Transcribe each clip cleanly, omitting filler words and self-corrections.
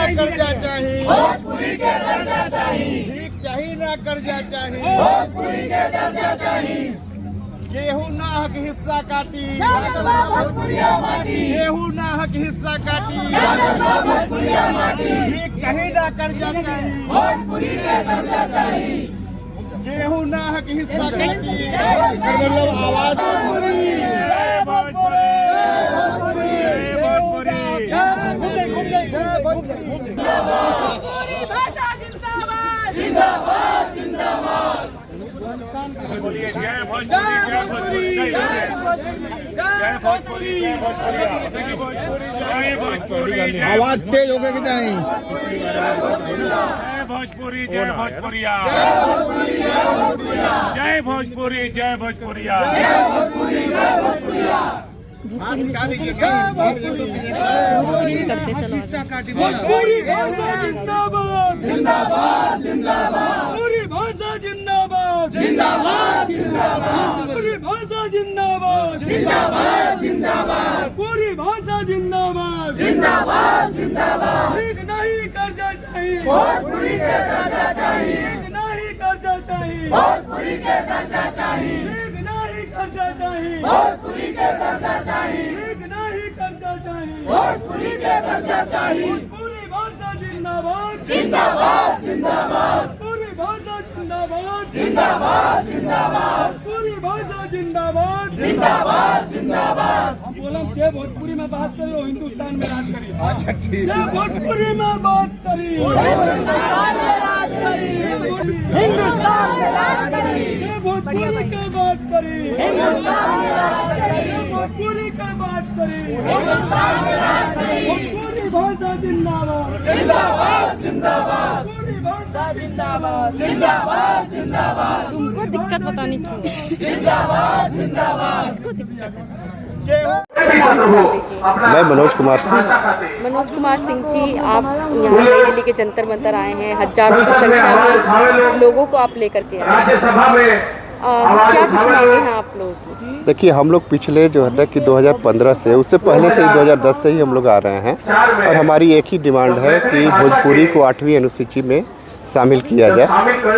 ना कर्जा चाहिए, भोजपुरी के दर्जा चाहिए, भीख चाहिए ना कर्जा चाहिए, भोजपुरी के दर्जा चाहिए, गेहूं ना हक हिस्सा काटी, भोजपुरिया माटी, गेहूं ना हक हिस्सा काटी, भोजपुरिया माटी, भीख चाहिए ना कर्जा चाहिए, भोजपुरी के दर्जा चाहिए, गेहूं ना हक हिस्सा काटी। आवाज भाषा जिंदाबाद जिंदाबाद जिंदाबाद। बोलिए जय भोजपुरी, जय भोजपुरी, जय भोजपुरी, जय भोजपुरी, आवाज तेज हो गई कि नहीं? जय भोजपुरी, जय भोजपुरिया, जय भोजपुरी, जय भोजपुरिया। भोजपुरी भाषा जिंदाबाद जिंदाबाद जिंदाबाद, भोजपुरी भाषा जिंदाबाद जिंदाबाद जिंदाबाद, भोजपुरी भाषा जिंदाबाद जिंदाबाद जिंदाबाद, भोजपुरी भाषा जिंदाबाद जिंदाबाद जिंदाबाद। भीख नहीं कर्जा चाहिए, भोजपुरी के दर्जा चाहिए, भीख नहीं कर्जा चाहिए, भोजपुरी के दर्जा चाहिए, भीख नहीं कर्जा चाहिए, भोजपुरी के दर्जा चाहिए, भीख नहीं कर्जा चाहिए, भोजपुरी के दर्जा चाहिए, भोजपुरी भाषा जिंदाबाद जिंदाबाद जिंदाबाद, भोजपुरी भाषा जिंदाबाद जिंदाबाद जिंदाबाद, भोजपुरी भाषा जिंदाबाद जिंदाबाद जिंदाबाद। हम बोला जय भोजपुरी में बात करिए, हिंदुस्तान में राज करिए। अच्छा ठीक, जय भोजपुरी में बात करिए, हिंदुस्तान में राज करिए, हिंदुस्तान में राज करिए, जय भोजपुरी की बात करिए, हिंदुस्तान में राज करिए, भोजपुरी की बात करिए, हिंदुस्तान में राज करिए, भोजपुरी भाषा जिंदाबाद जिंदाबाद जिंदाबाद, भोजपुरी भाषा जिंदाबाद जिंदाबाद जिंदाबाद। तुमको दिक्कत बतानी थी, जिंदाबाद जिंदाबाद। इसको दिक्कत है। मैं मनोज कुमार सिंह। मनोज कुमार सिंह जी, आप यहाँ नई दिल्ली के जंतर मंतर आए हैं, हजारों की संख्या में लोगों को आप लेकर के आए हैं। क्या कुछ मांगे हैं आप लोगों की? देखिए, हम लोग पिछले जो है ना कि 2015 से, उससे पहले से ही 2010 से ही हम लोग आ रहे हैं और हमारी एक ही डिमांड है कि भोजपुरी को 8वीं अनुसूची में शामिल किया जाए,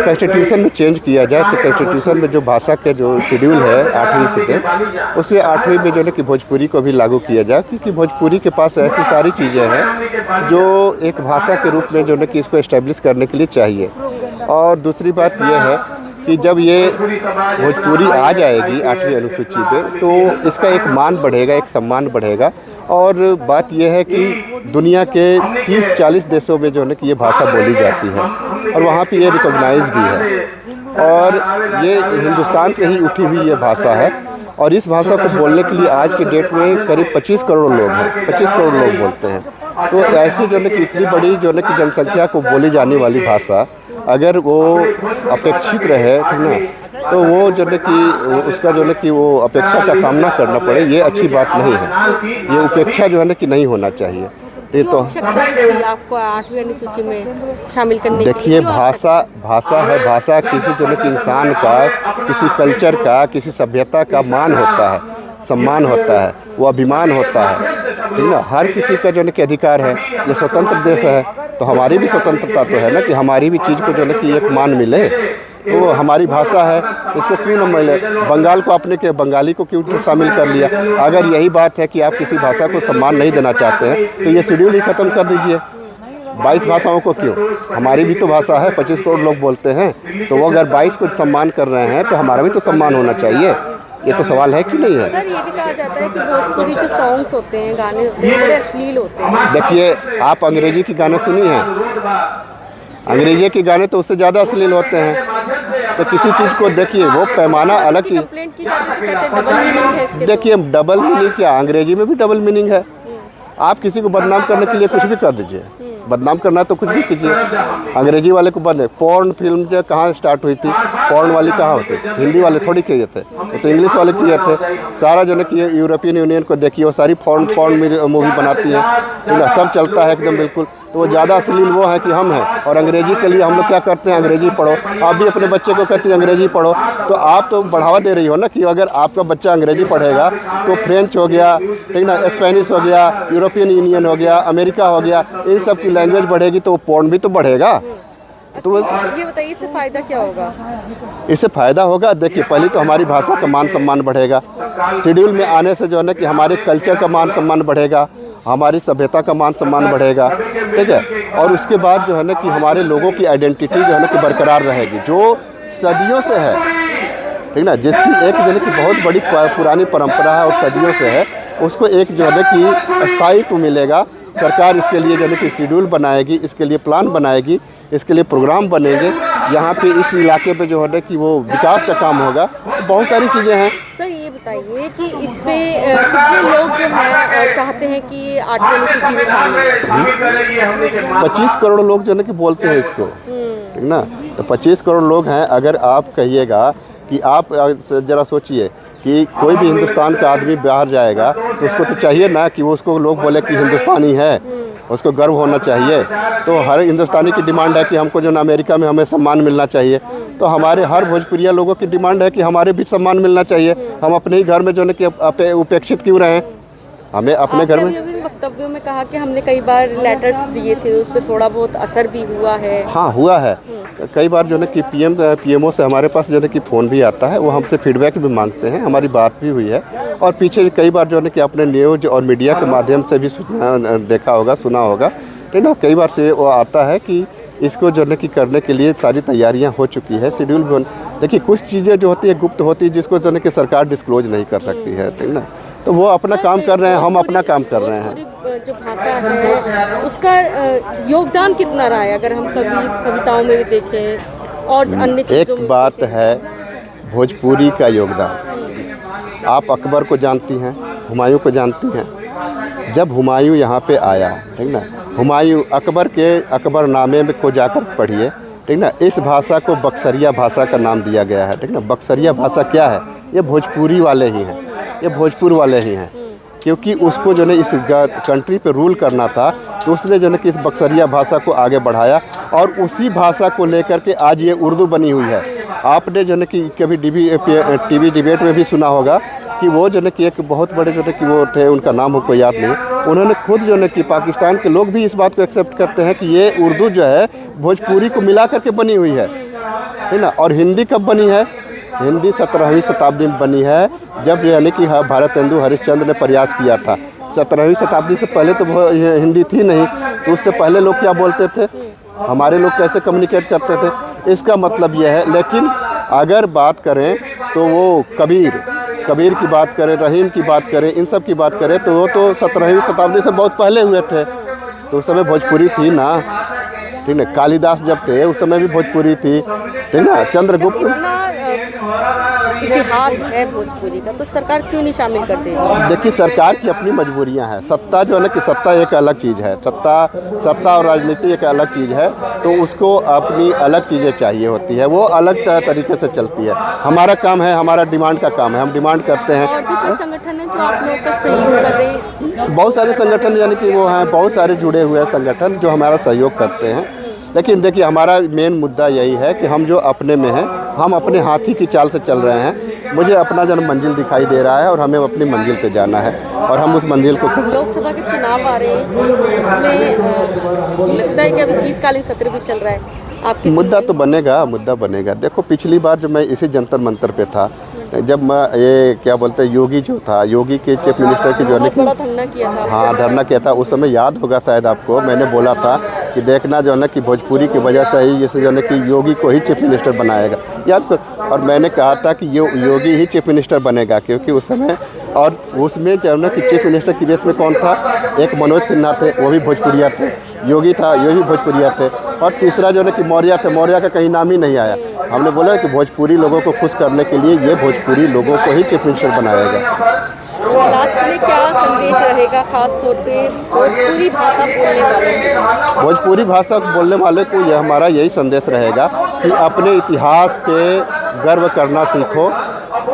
कॉन्स्टिट्यूशन में चेंज किया जाए। तो कॉन्स्टिट्यूशन में जो भाषा के जो शेड्यूल है 8वीं से, उसमें 8वीं में जो है कि भोजपुरी को भी लागू किया जाए, क्योंकि भोजपुरी के पास ऐसी सारी चीज़ें हैं जो एक भाषा के रूप में जो है कि इसको इस्टेब्लिश करने के लिए चाहिए। और दूसरी बात यह है कि जब ये भोजपुरी आ जाएगी 8वीं अनुसूची पे, तो इसका एक मान बढ़ेगा, एक सम्मान बढ़ेगा। और बात यह है कि दुनिया के 30-40 देशों में जो है कि ये भाषा बोली जाती है और वहाँ पे ये रिकॉग्नाइज भी है, और ये हिंदुस्तान से ही उठी हुई ये भाषा है। और इस भाषा को बोलने के लिए आज के डेट में करीब 25 करोड़ लोग हैं, 25 करोड़ लोग बोलते हैं। तो ऐसी जो है कि इतनी बड़ी जो है कि जनसंख्या को बोली जाने वाली भाषा अगर वो अपेक्षित रहे, ठीक ना, तो वो जो है कि उसका जो है कि वो अपेक्षा का सामना करना पड़े, ये अच्छी बात नहीं है। ये उपेक्षा जो है ना कि नहीं होना चाहिए। ये तो आपको 8वीं अनुसूची में शामिल करने की? देखिए, भाषा है, भाषा किसी जो है कि इंसान का, किसी कल्चर का, किसी सभ्यता का मान होता है, सम्मान होता है, वो अभिमान होता है, ठीक ना। हर किसी का जो है कि अधिकार है, ये स्वतंत्र देश है, तो हमारी भी स्वतंत्रता तो है ना कि हमारी भी चीज़ को जो है कि एक मान मिले। तो हमारी भाषा है, इसको क्यों न मिले? बंगाल को अपने के बंगाली को क्यों शामिल कर लिया? अगर यही बात है कि आप किसी भाषा को सम्मान नहीं देना चाहते हैं, तो ये शेड्यूल ही ख़त्म कर दीजिए। 22 भाषाओं को क्यों? हमारी भी तो भाषा है, 25 करोड़ लोग बोलते हैं, तो वो अगर 22 को सम्मान कर रहे हैं तो हमारा भी तो सम्मान होना चाहिए। ये तो सवाल है कि नहीं है? सर, ये भी कहा जाता है कि भोजपुरी जो सॉन्ग्स होते हैं, गाने होते हैं, बड़े अश्लील होते हैं। देखिए, आप अंग्रेजी के गाने सुनी हैं? अंग्रेजी के गाने तो उससे ज़्यादा अश्लील होते हैं। तो किसी चीज़ को देखिए, वो पैमाना अलग चीज़। देखिए, डबल मीनिंग क्या? अंग्रेजी में भी डबल मीनिंग है। आप किसी को बदनाम करने के लिए कुछ भी कर दीजिए, बदनाम करना तो कुछ भी कीजिए। अंग्रेजी वाले को बने पॉर्न फिल्म जो कहाँ स्टार्ट हुई थी? पॉर्न वाली कहाँ होती? हिंदी वाले थोड़ी किए थे, तो इंग्लिश वाले किए थे। सारा जो है कि यूरोपियन यूनियन को देखिए, वो सारी पॉर्न मूवी बनाती है, ठीक है, सब चलता है एकदम बिल्कुल। तो वो ज़्यादा अश्लील वो है कि हम हैं। और अंग्रेजी के लिए हम लोग क्या करते हैं? अंग्रेजी पढ़ो। आप भी अपने बच्चे को कहते हैं अंग्रेजी पढ़ो, तो आप तो बढ़ावा दे रही हो ना कि अगर आपका बच्चा अंग्रेजी पढ़ेगा तो फ्रेंच हो गया, ठीक ना, स्पेनिश हो गया, यूरोपियन यूनियन हो गया, अमेरिका हो गया, इन सब की लैंग्वेज बढ़ेगी तो पोर्न भी तो बढ़ेगा। तो बस ये बताइए इससे फायदा क्या होगा? इससे फ़ायदा होगा, देखिए पहले तो हमारी भाषा का मान सम्मान बढ़ेगा। शेड्यूल में आने से जो है ना कि हमारे कल्चर का मान सम्मान बढ़ेगा, हमारी सभ्यता का मान सम्मान बढ़ेगा, ठीक है। और उसके बाद जो है ना कि हमारे लोगों की आइडेंटिटी जो है ना कि बरकरार रहेगी, जो सदियों से है, ठीक ना, जिसकी एक जो है कि बहुत बड़ी पुरानी परंपरा है और सदियों से है, उसको एक जो है ना कि स्थायित्व मिलेगा। सरकार इसके लिए जो है कि शेड्यूल बनाएगी, इसके लिए प्लान बनाएगी, इसके लिए प्रोग्राम बनेंगे। यहाँ पे इस इलाके पे जो है कि वो विकास का काम होगा, बहुत सारी चीज़ें हैं। सर ये बताइए कि इससे कितने लोग जो हैं चाहते हैं कि 8वीं अनुसूची में शामिल हो? 25 करोड़ लोग जो है ना कि बोलते हैं इसको, ठीक ना। तो 25 करोड़ लोग हैं। अगर आप कहिएगा कि आप ज़रा सोचिए कि कोई भी हिंदुस्तान का आदमी बाहर जाएगा तो उसको तो चाहिए ना कि वो उसको लोग बोले कि हिंदुस्तानी है, उसको गर्व होना चाहिए। तो हर हिंदुस्तानी की डिमांड है कि हमको जो ना अमेरिका में हमें सम्मान मिलना चाहिए। तो हमारे हर भोजपुरिया लोगों की डिमांड है कि हमारे भी सम्मान मिलना चाहिए। हम अपने ही घर में जो है कि उपेक्षित क्यों रहें, हमें अपने घर में। आपने वक्तव्यों में कहा कि हमने कई बार लेटर्स दिए थे, उस पर थोड़ा बहुत असर भी हुआ है। हाँ हुआ है, कई बार जो है कि पीएमओ से हमारे पास जो है कि फ़ोन भी आता है, वो हमसे फीडबैक भी मांगते हैं, हमारी बात भी हुई है। और पीछे कई बार जो है कि आपने न्यूज़ और मीडिया के माध्यम से भी देखा होगा, सुना होगा, ठीक ना। कई बार से वो आता है कि इसको जो है कि करने के लिए सारी तैयारियां हो चुकी है, शेड्यूल भी। देखिए कुछ चीज़ें जो होती है गुप्त होती है, जिसको जो है कि सरकार डिस्क्लोज नहीं कर सकती है, ठीक ना। तो वो अपना काम कर रहे हैं, हम अपना काम कर रहे हैं। जो भाषा है उसका योगदान कितना रहा है, अगर हम कविताओं में भी देखें और अन्य चीज़ों में? एक बात है भोजपुरी का योगदान। आप अकबर को जानती हैं, हुमायूं को जानती हैं। जब हुमायूं यहाँ पे आया, ठीक ना, हुमायूं अकबरनामे में को जाकर पढ़िए, ठीक ना। इस भाषा को बक्सरिया भाषा का नाम दिया गया है, ठीक ना। बक्सरिया भाषा क्या है? ये भोजपुरी वाले ही हैं, ये भोजपुर वाले ही हैं। क्योंकि उसको जो है इस कंट्री पे रूल करना था, तो उसने जो है कि इस बक्सरिया भाषा को आगे बढ़ाया और उसी भाषा को लेकर के आज ये उर्दू बनी हुई है। आपने जो है कि कभी टीवी डिबेट में भी सुना होगा कि वो जो है कि एक बहुत बड़े जो है कि वो थे, उनका नाम हमको याद नहीं, उन्होंने खुद जो है कि पाकिस्तान के लोग भी इस बात को एक्सेप्ट करते हैं कि ये उर्दू जो है भोजपुरी को मिला करके बनी हुई है, ठीक ना। और हिंदी कब बनी है? हिंदी 17वीं शताब्दी में बनी है, जब यानी कि भारतेंदु हरिश्चंद्र ने प्रयास किया था। 17वीं शताब्दी से पहले तो हिंदी थी नहीं, तो उससे पहले लोग क्या बोलते थे, हमारे लोग कैसे कम्युनिकेट करते थे? इसका मतलब यह है। लेकिन अगर बात करें तो वो कबीर की बात करें, रहीम की बात करें, इन सब की बात करें तो वो तो 17वीं शताब्दी से बहुत पहले हुए थे, तो उस समय भोजपुरी थी ना, ठीक है। कालिदास जब थे उस समय भी भोजपुरी थी, ठीक ना। चंद्रगुप्त इतिहास है भोजपुरी का, तो सरकार क्यों नहीं शामिल करती है? देखिए सरकार की अपनी मजबूरियां हैं। सत्ता जो है ना कि सत्ता एक अलग चीज़ है, सत्ता और राजनीति एक अलग चीज़ है, तो उसको अपनी अलग चीज़ें चाहिए होती है, वो अलग तरीके से चलती है। हमारा काम है, हमारा डिमांड का काम है, हम डिमांड करते हैं। और भी कोई संगठन है जो आप लोगों का सहयोग कर रहे हैं? बहुत सारे संगठन यानी कि वो हैं, बहुत सारे जुड़े हुए संगठन जो हमारा सहयोग करते हैं। लेकिन देखिए हमारा मेन मुद्दा यही है कि हम जो अपने में हैं, हम अपने हाथी की चाल से चल रहे हैं। मुझे अपना जो मंजिल दिखाई दे रहा है और हमें अपनी मंजिल पे जाना है और हम उस मंजिल को। लोकसभा के चुनाव आ रहे हैं, उसमें लगता है कि अभी शीतकालीन सत्र भी चल रहा है, आपकी मुद्दा तो बनेगा। देखो पिछली बार जब मैं इसी जंतर मंतर पे था, जब मैं ये क्या बोलते हैं योगी जो था, योगी के चीफ मिनिस्टर की जो है बड़ा धरना किया था। हाँ धरना किया था। उस समय याद होगा शायद आपको, मैंने बोला था कि देखना जो है ना कि भोजपुरी की वजह से ही जैसे जो है कि योगी को ही चीफ मिनिस्टर बनाएगा, याद कर। और मैंने कहा था कि योगी ही चीफ मिनिस्टर बनेगा, क्योंकि उस समय और उसमें जो है ना कि चीफ मिनिस्टर की रेस में कौन था? एक मनोज सिन्हा थे, वो भी भोजपुरिया थे, योगी था, ये भी भोजपुरिया थे, और तीसरा जो है कि मौर्य थे, मौर्य का कहीं नाम ही नहीं आया। हमने बोला कि भोजपुरी लोगों को खुश करने के लिए ये भोजपुरी लोगों को ही चीफ मिनिस्टर बनाएगा। लास्ट में क्या संदेश रहेगा खास तौर पे भोजपुरी भाषा बोलने वालों? भोजपुरी भाषा बोलने वाले को यह हमारा यही संदेश रहेगा कि अपने इतिहास पे गर्व करना सीखो,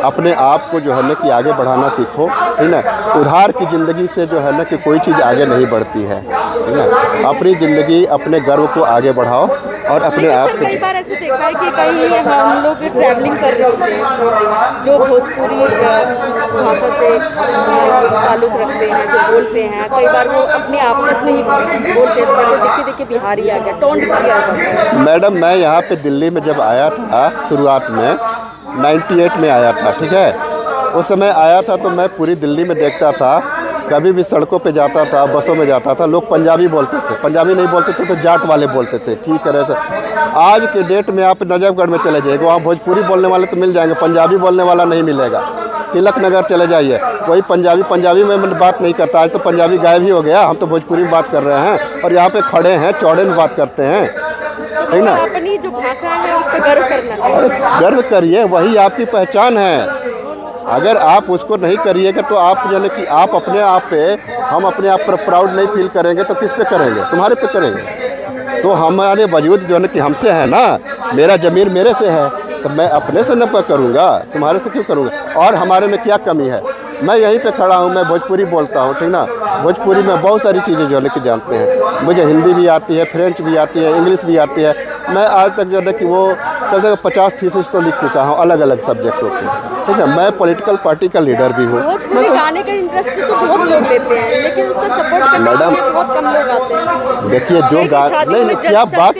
अपने आप को जो है ना कि आगे बढ़ाना सीखो, है ना। उधार की ज़िंदगी से जो है ना कि कोई चीज़ आगे नहीं बढ़ती है ना। अपनी ज़िंदगी, अपने गर्व को आगे बढ़ाओ, और अपने लेकिन आप सर को कई बार ऐसे देखा है कि कहीं हम लोग ट्रैवलिंग कर रहे होते हैं जो भोजपुरी भाषा से ताल्लुक़ रखते हैं, जो बोलते हैं, कई बार वो अपने आपस में ही बोलते हैं, तो कहते देखिए बिहारी आ गया, टोंट किया जाता है। मैडम, मैं यहाँ पे दिल्ली में जब आया था शुरुआत में 98 में आया था, ठीक है। उस समय आया था तो मैं पूरी दिल्ली में देखता था, कभी भी सड़कों पे जाता था, बसों में जाता था, लोग पंजाबी बोलते थे, पंजाबी नहीं बोलते थे तो जाट वाले बोलते थे, की करे थे। आज के डेट में आप नजफगढ़ में चले जाइए, वहाँ भोजपुरी बोलने वाले तो मिल जाएंगे, पंजाबी बोलने वाला नहीं मिलेगा। तिलक नगर चले जाइए, वही पंजाबी में बात नहीं करता, आज तो पंजाबी गायब ही हो गया, हम तो भोजपुरी में बात कर रहे हैं और यहाँ पे खड़े हैं, चौड़े में बात करते हैं, है ना। अपनी जो भाषा है उस पर गर्व करना चाहिए। गर्व करिए, वही आपकी पहचान है। अगर आप उसको नहीं करिएगा तो आप यानी कि आप अपने आप पे, हम अपने आप पर प्राउड नहीं फील करेंगे तो किस पे करेंगे? तुम्हारे पे करेंगे। तो हमारे वजूद जो है कि हमसे है ना, मेरा ज़मीर मेरे से है, तो मैं अपने से न करूँगा, तुम्हारे से क्यों करूँगा? और हमारे में क्या कमी है? मैं यहीं पे खड़ा हूँ, मैं भोजपुरी बोलता हूँ, ठीक ना। भोजपुरी में बहुत सारी चीज़ें जो है कि जानते हैं, मुझे हिंदी भी आती है, फ्रेंच भी आती है, इंग्लिश भी आती है। मैं आज तक जो है कि वो कम से कम 50 थीसिस तो लिख चुका हूँ अलग अलग सब्जेक्टों पे, ठीक है। मैं पॉलिटिकल पार्टी का लीडर भी हूँ। भोजपुरी गाने का इंटरेस्ट तो बहुत लोग लेते हैं, लेकिन उसका सपोर्ट करने के लिए बहुत कम लोग आते हैं। देखिए जो नहीं, क्या बात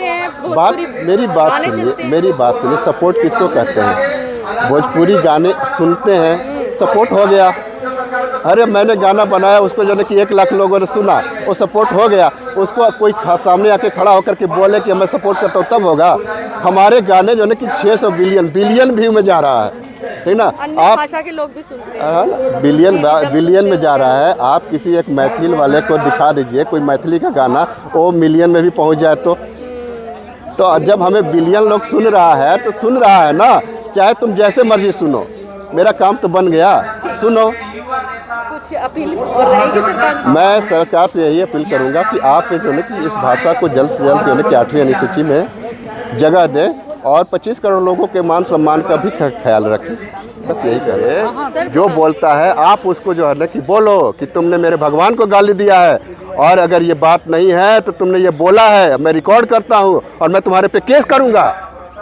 मेरी बात सुनिए, सपोर्ट किसको कहते हैं? भोजपुरी गाने सुनते हैं, सपोर्ट हो गया। अरे मैंने गाना बनाया, उसको जो है कि 1 लाख लोगों ने सुना, वो सपोर्ट हो गया। उसको कोई सामने आके खड़ा होकर के बोले कि मैं सपोर्ट करता हूँ, तब होगा। हमारे गाने जो है कि 600 बिलियन व्यू में जा रहा है, ठीक ना। अन्य भाषा के लोग भी सुनते हैं, बिलियन में जा रहा है। आप किसी एक मैथिल वाले को दिखा दीजिए कोई मैथिली का गाना, वो मिलियन में भी पहुँच जाए तो जब हमें बिलियन लोग सुन रहा है तो सुन रहा है ना, चाहे तुम जैसे मर्जी सुनो, मेरा काम तो बन गया। सुनो, कुछ अपील और रहेगी सरकार से? मैं सरकार से यही अपील करूंगा कि आप जो है कि इस भाषा को जल्द से जल्द जो है कि 8वीं अनुसूची में जगह दें और 25 करोड़ लोगों के मान सम्मान का भी ख्याल रखें। बस यही करें। जो बोलता है आप उसको जो है ना कि बोलो कि तुमने मेरे भगवान को गाली दिया है, और अगर ये बात नहीं है तो तुमने ये बोला है, मैं रिकॉर्ड करता हूँ और मैं तुम्हारे पे केस करूँगा।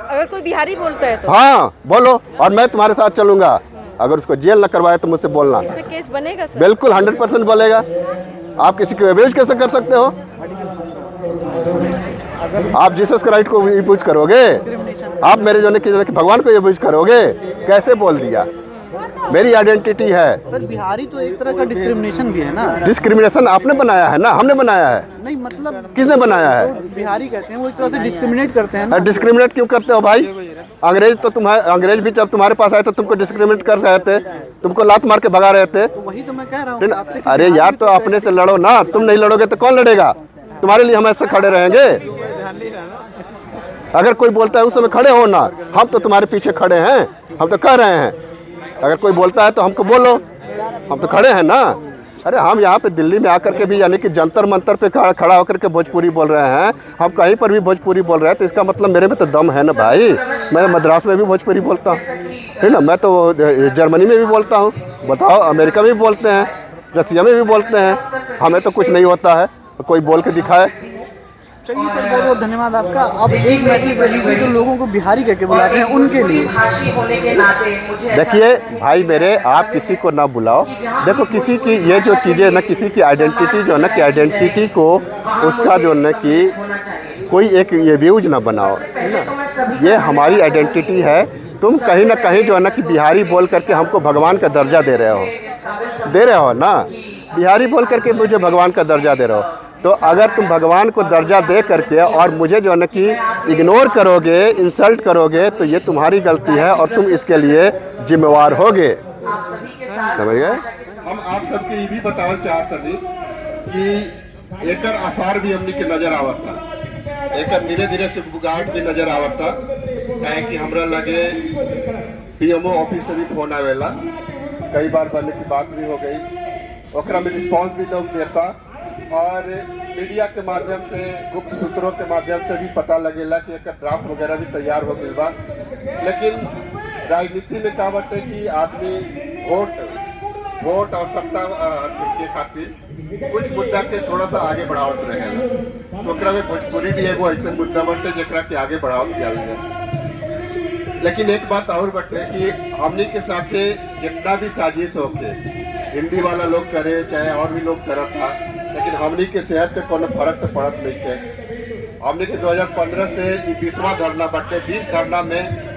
अगर कोई बिहारी बोलता है तो हाँ बोलो, और मैं तुम्हारे साथ चलूँगा। अगर उसको जेल न करवाए तो मुझसे बोलना। इस पे केस बनेगा सर? बिल्कुल 100% बोलेगा। आप किसी को अब्यूज कैसे कर सकते हो? आप जीसस क्राइस्ट को अब्यूज करोगे? आप मेरे जो है कि भगवान को अब्यूज करोगे? कैसे बोल दिया? मेरी आइडेंटिटी है। सर बिहारी तो एक तरह का डिस्क्रिमिनेशन भी है ना। डिस्क्रिमिनेशन आपने बनाया है ना, हमने बनाया है? नहीं मतलब किसने बनाया है? जो बिहारी कहते हैं वो एक तरह से डिस्क्रिमिनेट करते हैं ना। डिस्क्रिमिनेट क्यों करते हो भाई? अंग्रेज भी जब तुम्हारे पास आए तो तुमको डिस्क्रिमिनेट कर रहे थे, तुमको लात मार के भगा रहे थे। तो वही तो मैं कह रहा हूँ आपसे। अरे यार, तो अपने से लड़ो ना। तुम नहीं लड़ोगे तो कौन लड़ेगा? तुम्हारे लिए हम ऐसे खड़े रहेंगे? अगर कोई बोलता है उस समय खड़े हो ना, हम तो तुम्हारे पीछे खड़े हैं। हम तो कह रहे हैं, अगर कोई बोलता है तो हमको बोलो, हम तो खड़े हैं ना। अरे हम यहाँ पे दिल्ली में आकर के भी यानी कि जंतर मंतर पे खड़ा होकर के भोजपुरी बोल रहे हैं, हम कहीं पर भी भोजपुरी बोल रहे हैं, तो इसका मतलब मेरे में तो दम है ना भाई। मैं मद्रास में भी भोजपुरी बोलता हूँ, है ना। मैं तो जर्मनी में भी बोलता हूँ, बताओ, अमेरिका में भी बोलते हैं, रसिया में भी बोलते हैं। हमें तो कुछ नहीं होता है, कोई बोल के दिखाए। चलिए सर, बहुत बहुत धन्यवाद आपका। आप एक मैसेज दे दीजिए जो लोगों को बिहारी कह के बुलाते हैं उनके लिए। देखिए भाई मेरे, आप किसी को ना बुलाओ। देखो किसी की ये जो चीज़ें ना, किसी की आइडेंटिटी जो है ना कि आइडेंटिटी को उसका जो है ना कि कोई एक ये व्यूज ना बनाओ, है ना। ये हमारी आइडेंटिटी है। तुम कहीं ना कहीं जो है ना कि बिहारी बोल करके हमको भगवान का दर्जा दे रहे हो ना। बिहारी बोल करके मुझे भगवान का दर्जा दे रहे हो, तो अगर तुम भगवान को दर्जा दे करके और मुझे जो है ना कि इग्नोर करोगे, इंसल्ट करोगे, तो ये तुम्हारी गलती है और तुम इसके लिए जिम्मेवार होगे। समझ गए? हम आप सबके ये भी बतावल चाहते कि एकर आसार भी हमनी के नजर आवता, एकर धीरे धीरे से बुगाहट भी नजर आवता। काहे कि हमरा लगे पीएमओ ऑफिस से भी फोन आवेला, कई बार बनने की बात भी हो गई, ओकरा में रिस्पॉन्स भी लोग देता, और मीडिया के माध्यम से, गुप्त सूत्रों के माध्यम से भी पता लगेला कि एक ड्राफ्ट वगैरह भी तैयार हो गई बा। लेकिन राजनीति में का बाटे कि आदमी वोट वोट और सत्ता के खातिर कुछ मुद्दा के थोड़ा सा आगे बढ़ावत रहे, तो ओकरा में भोजपुरी भी एगो ऐसे मुद्दा बटे जेकरा के आगे बढ़ावत जाए। लेकिन एक बात और बटे कि हमनी के साथे जितना भी साजिश होके हिंदी वाला लोग करे चाहे और भी लोग करत था, लेकिन हमनी के सेहत पे कोनो फर्क तो पड़त नहीं है। हमनी के 2015 से 20वां धरना बटे, 20 धरना में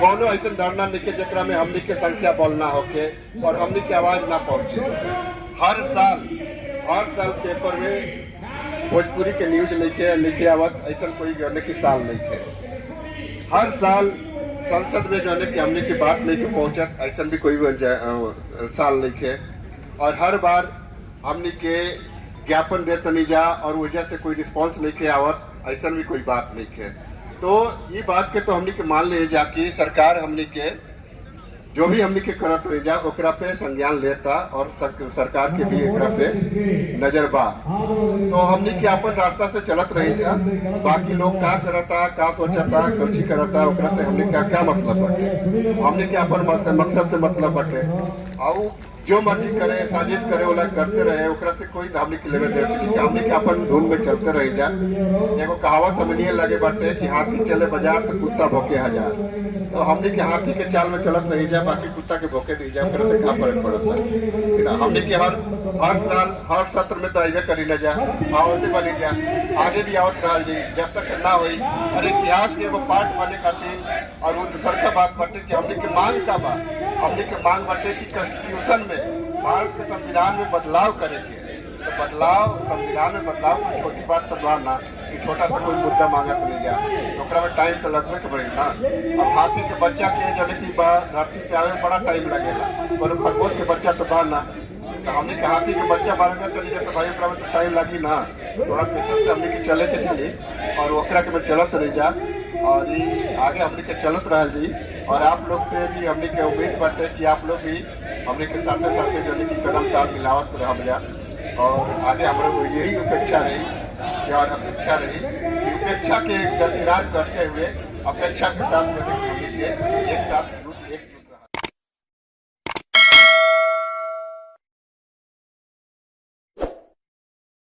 कोनो ऐसा धरना नहीं के जकरा में हमनी के संख्या बोलना होके और हमनी की आवाज ना पहुंचे। हर साल पेपर में भोजपुरी के न्यूज लिखे आवत, ऐसा कोई गने की साल नहीं थे। हर साल संसद में जाने की हमनी की बात नहीं के पहुंचत, ऐसा भी कोई साल नहीं थे। और हर बार हमनी के ज्ञापन दे तनी जा और वजह से कोई रिस्पांस नहीं के आवत, ऐसा भी कोई बात नहीं है। तो ये बात के तो हमनी के मान ले जा कि सरकार हमनी के जो भी हमनी के करत रह जा ओकरा पे संज्ञान लेता और सरकार के भी एकरा पे नजर बा। तो हमनी के अपन रास्ता से चलत रही जा, बाकी लोग का करता का सोचता कुछ करता ओकरा से हमनी का क्या मतलब बटे। हमनी के अपन मकसद से मतलब बटे, और जो मर्जी करे साजिश करे वाला करते रहे, ओकरा से कोई हमनी के लेवे देवे नहीं। हमनी के अपन धुन में चलते रह जा। एगो कहावत हमनी लगे बाटे कि हाथी चले बाजार तो कुत्ता भौंके हजार। तो हमनी के हाथी के चाल में चलत रही जा, बाकी कुत्ता के भौंके दी जा, ओकरा से का फर्क पड़ता है। हमनी के हर साल हर सत्र में तो अइबे करी न जा, आवते बनी जा, आगे भी आवत रह जी जब तक ना होई। और इतिहास के एगो पार्ट बने खातिर और वो दूसर का बात बाटे कि हमनी के मांग का बा। हमनी के मांग बाटे कि कॉन्स्टिट्यूशन में भारत के संविधान में बदलाव करेंगे। तो बदलाव संविधान में बदलाव कोई छोटी बात तो बा ना कि छोटा सा कोई मुद्दा मांगा तो नहीं जा, तो ओकरा में टाइम तो लगबे के पड़ी ना। अब हाथी के बच्चा के जब की धरती पे आवे में बड़ा टाइम लगेला, कोनो खरगोश के बच्चा तो बा ना। तो हमने के हाथी के बच्चा मारेगा तो भाई ओकरा में तो टाइम लगी ना। तो थोड़ा पेशेंस से हमने के चले के चली और ओकरा के में चलत रह जा और ये आगे हमने के चलत रह जी। और आप लोग से भी हमने के उम्मीद बाटे कि आप लोग भी हमने के साथ जो की कदम ताल मिलावत रह जा। और आगे हमारे को यही अपेक्षा रही और अपेक्षा रही कि उपेक्षा के दरकिरार करते हुए अपेक्षा के साथ एक साथ